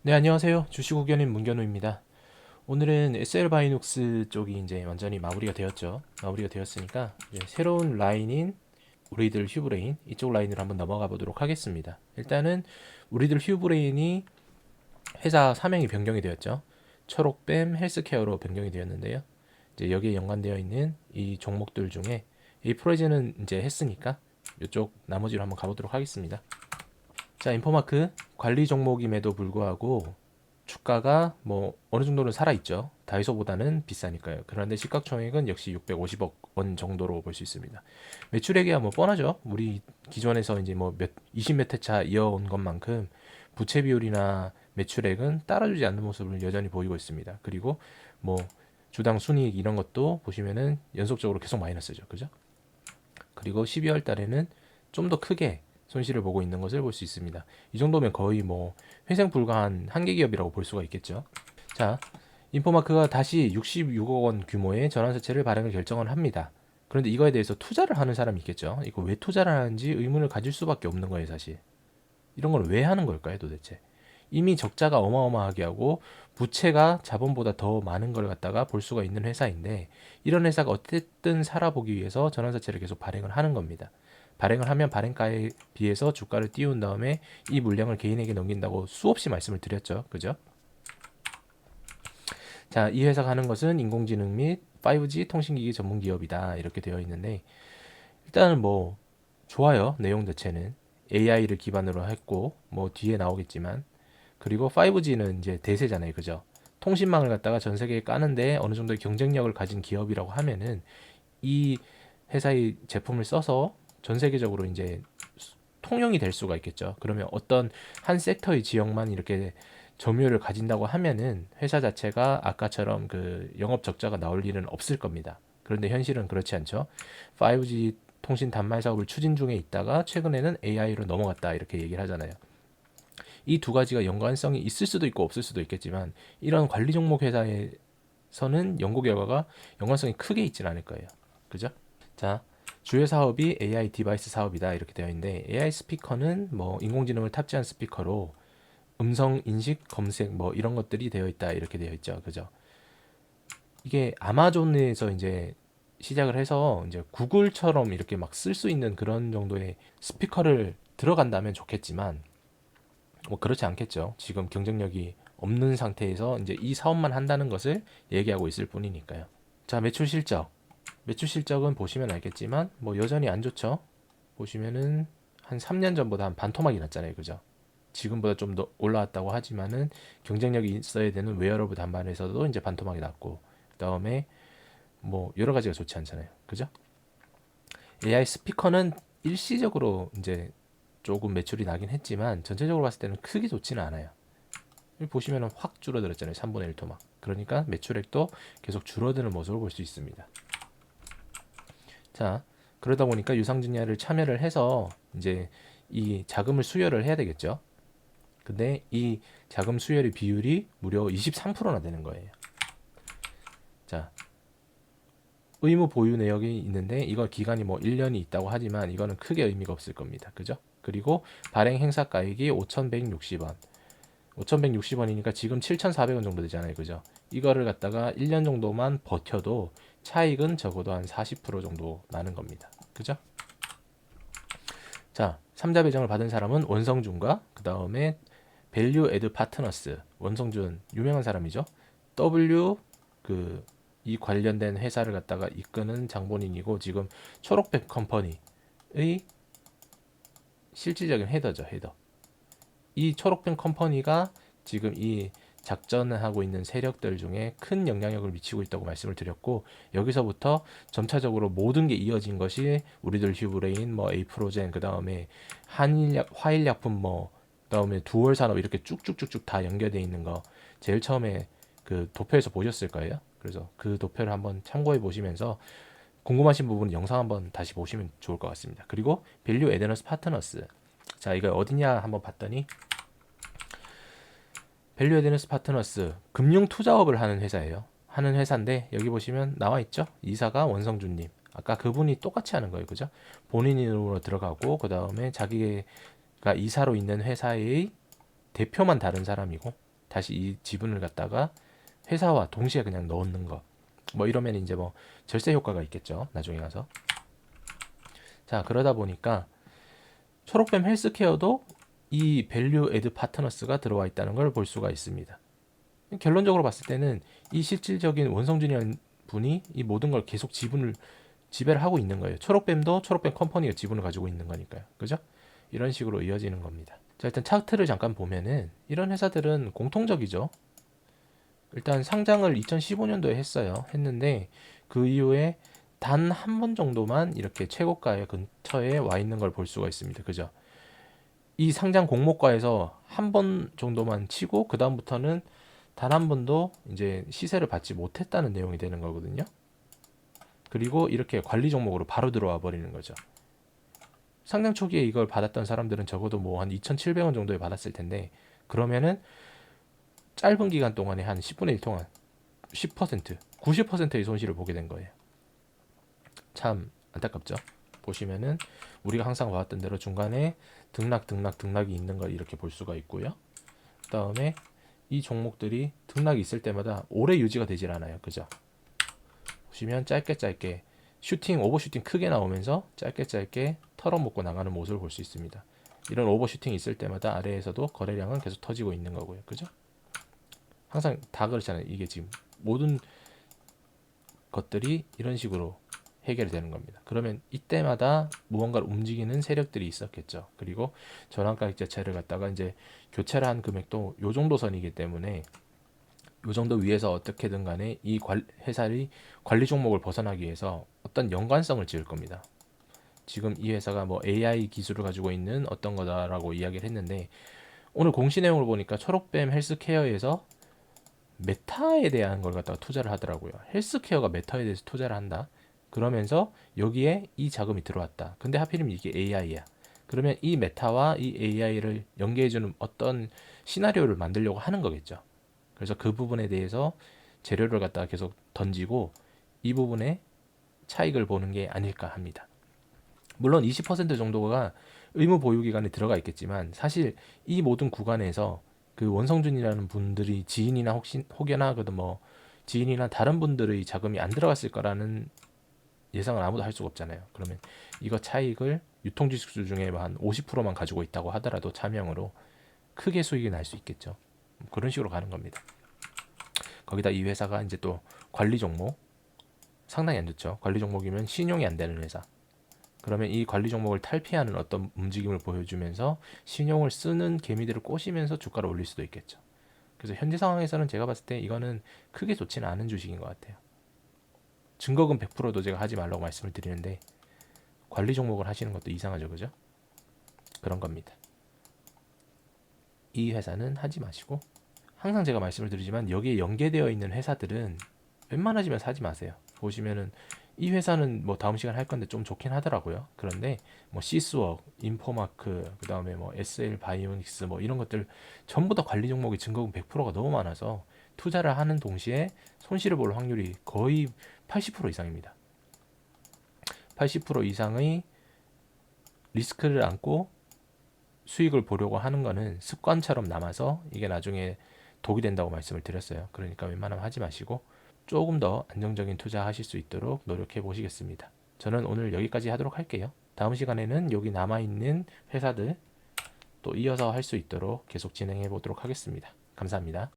네, 안녕하세요. 주식후견인 문견우입니다. 오늘은 SL 바이눅스 쪽이 이제 완전히 마무리가 되었죠. 마무리가 되었으니까 이제 새로운 라인인 우리들 휴브레인 이쪽 라인으로 한번 넘어가 보도록 하겠습니다. 일단은 우리들 휴브레인이 회사 사명이 변경이 되었죠. 초록뱀 헬스케어로 변경이 되었는데요. 이제 여기에 연관되어 있는 이 종목들 중에 이 프로이즈는 이제 했으니까 이쪽 나머지로 한번 가보도록 하겠습니다. 자, 인포마크 관리 종목임에도 불구하고 주가가 뭐 어느 정도는 살아있죠. 다이소보다는 비싸니까요. 그런데 시가총액은 역시 650억 원 정도로 볼 수 있습니다. 매출액이야 뭐 뻔하죠. 우리 기존에서 이제 뭐 20몇 회차 이어온 것만큼 부채 비율이나 매출액은 따라주지 않는 모습을 여전히 보이고 있습니다. 그리고 뭐 주당 순이익 이런 것도 보시면은 연속적으로 계속 마이너스죠. 그죠? 그리고 12월 달에는 좀 더 크게 손실을 보고 있는 것을 볼 수 있습니다. 이 정도면 거의 뭐 회생 불가한 한계 기업이라고 볼 수가 있겠죠. 자, 인포마크가 다시 66억 원 규모의 전환사채를 발행을 결정을 합니다. 그런데 이거에 대해서 투자를 하는 사람이 있겠죠. 이거 왜 투자를 하는지 의문을 가질 수밖에 없는 거예요, 사실. 이런 걸 왜 하는 걸까요, 도대체? 이미 적자가 어마어마하게 하고 부채가 자본보다 더 많은 걸 갖다가 볼 수가 있는 회사인데 이런 회사가 어쨌든 살아보기 위해서 전환사채를 계속 발행을 하는 겁니다. 발행을 하면 발행가에 비해서 주가를 띄운 다음에 이 물량을 개인에게 넘긴다고 수없이 말씀을 드렸죠. 그죠? 자, 이 회사가 하는 것은 인공지능 및 5G 통신기기 전문 기업이다. 이렇게 되어 있는데 일단은 뭐 좋아요. 내용 자체는 AI를 기반으로 했고 뭐 뒤에 나오겠지만 그리고 5G는 이제 대세잖아요. 그죠? 통신망을 갖다가 전 세계에 까는데 어느 정도의 경쟁력을 가진 기업이라고 하면은 이 회사의 제품을 써서 전 세계적으로 이제 통용이 될 수가 있겠죠. 그러면 어떤 한 섹터의 지역만 이렇게 점유율을 가진다고 하면은 회사 자체가 아까처럼 그 영업 적자가 나올 일은 없을 겁니다. 그런데 현실은 그렇지 않죠. 5G 통신 단말 사업을 추진 중에 있다가 최근에는 AI로 넘어갔다 이렇게 얘기를 하잖아요. 이 두 가지가 연관성이 있을 수도 있고 없을 수도 있겠지만 이런 관리 종목 회사에서는 연구 결과가 연관성이 크게 있지는 않을 거예요. 그죠? 자, 주요 사업이 AI 디바이스 사업이다 이렇게 되어 있는데 AI 스피커는 뭐 인공지능을 탑재한 스피커로 음성 인식 검색 뭐 이런 것들이 되어 있다 이렇게 되어 있죠. 그죠? 이게 아마존에서 이제 시작을 해서 이제 구글처럼 이렇게 막 쓸 수 있는 그런 정도의 스피커를 들어간다면 좋겠지만 뭐 그렇지 않겠죠. 지금 경쟁력이 없는 상태에서 이제 이 사업만 한다는 것을 얘기하고 있을 뿐이니까요. 자, 매출 실적. 매출 실적은 보시면 알겠지만 뭐 여전히 안 좋죠. 보시면은 한 3년 전보다 한 반토막이 났잖아요. 그죠? 지금보다 좀 더 올라왔다고 하지만은 경쟁력이 있어야 되는 웨어러블 단말에서도 이제 반토막이 났고 그다음에 뭐 여러 가지가 좋지 않잖아요. 그죠? AI 스피커는 일시적으로 이제 조금 매출이 나긴 했지만 전체적으로 봤을 때는 크게 좋지는 않아요. 여기 보시면은 확 줄어들었잖아요. 3분의 1 토막. 그러니까 매출액도 계속 줄어드는 모습을 볼 수 있습니다. 자, 그러다 보니까 유상증자를 참여를 해서 이제 이 자금을 수여를 해야 되겠죠. 근데 이 자금 수여의 비율이 무려 23%나 되는 거예요. 자, 의무 보유 내역이 있는데 이거 기간이 뭐 1년이 있다고 하지만 이거는 크게 의미가 없을 겁니다. 그죠? 그리고 발행 행사가액이 5,160원. 5,160원이니까 지금 7,400원 정도 되잖아요. 그죠? 이거를 갖다가 1년 정도만 버텨도 차익은 적어도 한 40% 정도 나는 겁니다. 그죠? 자, 3자 배정을 받은 사람은 원성준과 그 다음에 밸류 애드 파트너스. 원성준 유명한 사람이죠. W 그 이 관련된 회사를 갖다가 이끄는 장본인이고 지금 초록백 컴퍼니의 실질적인 헤더죠, 헤더. 이 초록펜 컴퍼니가 지금 이 작전을 하고 있는 세력들 중에 큰 영향력을 미치고 있다고 말씀을 드렸고 여기서부터 점차적으로 모든 게 이어진 것이 우리들 휴브레인, 뭐 에이프로젠, 그 다음에 한일약, 화일약품, 뭐 그다음에 두월 산업 이렇게 쭉쭉쭉쭉 다 연결돼 있는 거 제일 처음에 그 도표에서 보셨을 거예요. 그래서 그 도표를 한번 참고해 보시면서 궁금하신 부분은 영상 한번 다시 보시면 좋을 것 같습니다. 그리고 밸류 에드너스 파트너스. 자, 이거 어디냐 한번 봤더니 밸류 에드너스 파트너스 금융 투자업을 하는 회사예요. 하는 회사인데 여기 보시면 나와 있죠. 이사가 원성준님. 아까 그분이 똑같이 하는 거예요, 그죠? 본인 이름으로 들어가고 그 다음에 자기가 이사로 있는 회사의 대표만 다른 사람이고 다시 이 지분을 갖다가 회사와 동시에 그냥 넣는 거. 뭐 이러면 이제 뭐 절세 효과가 있겠죠. 나중에 가서. 자, 그러다 보니까 초록뱀 헬스케어도 이 밸류 애드 파트너스가 들어와 있다는 걸 볼 수가 있습니다. 결론적으로 봤을 때는 이 실질적인 원성준이라는 분이 이 모든 걸 계속 지배를 하고 있는 거예요. 초록뱀도 초록뱀 컴퍼니가 지분을 가지고 있는 거니까요. 그죠? 이런 식으로 이어지는 겁니다. 자, 일단 차트를 잠깐 보면은 이런 회사들은 공통적이죠. 일단 상장을 2015년도에 했는데 그 이후에 단 한 번 정도만 이렇게 최고가의 근처에 와 있는 걸 볼 수가 있습니다. 그죠? 이 상장 공모가에서 한 번 정도만 치고 그 다음부터는 단 한 번도 이제 시세를 받지 못했다는 내용이 되는 거거든요. 그리고 이렇게 관리 종목으로 바로 들어와 버리는 거죠. 상장 초기에 이걸 받았던 사람들은 적어도 뭐 한 2,700원 정도에 받았을 텐데, 그러면은 짧은 기간 동안에 한 10분의 1 동안 10%, 90%의 손실을 보게 된 거예요. 참 안타깝죠. 보시면은 우리가 항상 봐왔던 대로 중간에 등락이 있는 걸 이렇게 볼 수가 있고요. 그 다음에 이 종목들이 등락이 있을 때마다 오래 유지가 되질 않아요. 그죠? 보시면 짧게 오버슈팅 크게 나오면서 짧게 털어먹고 나가는 모습을 볼 수 있습니다. 이런 오버슈팅이 있을 때마다 아래에서도 거래량은 계속 터지고 있는 거고요. 그죠? 항상 다 그렇잖아요. 이게 지금 모든 것들이 이런 식으로 해결이 되는 겁니다. 그러면 이때마다 무언가를 움직이는 세력들이 있었겠죠. 그리고 전환가액 자체를 갖다가 이제 교체를 한 금액도 요 정도 선이기 때문에 요 정도 위에서 어떻게든 간에 이 회사의 관리 종목을 벗어나기 위해서 어떤 연관성을 지을 겁니다. 지금 이 회사가 뭐 AI 기술을 가지고 있는 어떤 거다라고 이야기를 했는데, 오늘 공시 내용을 보니까 초록뱀 헬스케어에서 메타에 대한 걸 갖다가 투자를 하더라고요. 헬스케어가 메타에 대해서 투자를 한다. 그러면서 여기에 이 자금이 들어왔다. 근데 하필이면 이게 AI야. 그러면 이 메타와 이 AI를 연계해주는 어떤 시나리오를 만들려고 하는 거겠죠. 그래서 그 부분에 대해서 재료를 갖다가 계속 던지고 이 부분에 차익을 보는 게 아닐까 합니다. 물론 20% 정도가 의무 보유 기간에 들어가 있겠지만, 사실 이 모든 구간에서 그 원성준이라는 분들이 지인이나 혹여나 뭐 지인이나 다른 분들의 자금이 안 들어갔을 거라는 예상을 아무도 할 수가 없잖아요. 그러면 이거 차익을 유통지수 중에 한 50%만 가지고 있다고 하더라도 차명으로 크게 수익이 날 수 있겠죠. 그런 식으로 가는 겁니다. 거기다 이 회사가 이제 또 관리 종목 상당히 안 좋죠. 관리 종목이면 신용이 안 되는 회사. 그러면 이 관리 종목을 탈피하는 어떤 움직임을 보여주면서 신용을 쓰는 개미들을 꼬시면서 주가를 올릴 수도 있겠죠. 그래서 현재 상황에서는 제가 봤을 때 이거는 크게 좋지는 않은 주식인 것 같아요. 증거금 100%도 제가 하지 말라고 말씀을 드리는데 관리 종목을 하시는 것도 이상하죠. 그죠? 그런 겁니다. 이 회사는 하지 마시고, 항상 제가 말씀을 드리지만 여기에 연계되어 있는 회사들은 웬만하시면 사지 마세요. 보시면은 이 회사는 뭐 다음 시간 할 건데 좀 좋긴 하더라고요. 그런데 뭐 시스웍, 인포마크, 그 다음에 뭐 SL 바이오닉스 뭐 이런 것들 전부 다 관리 종목이 증거금 100%가 너무 많아서 투자를 하는 동시에 손실을 볼 확률이 거의 80% 이상입니다. 80% 이상의 리스크를 안고 수익을 보려고 하는 거는 습관처럼 남아서 이게 나중에 독이 된다고 말씀을 드렸어요. 그러니까 웬만하면 하지 마시고 조금 더 안정적인 투자하실 수 있도록 노력해 보시겠습니다. 저는 오늘 여기까지 하도록 할게요. 다음 시간에는 여기 남아있는 회사들 또 이어서 할 수 있도록 계속 진행해 보도록 하겠습니다. 감사합니다.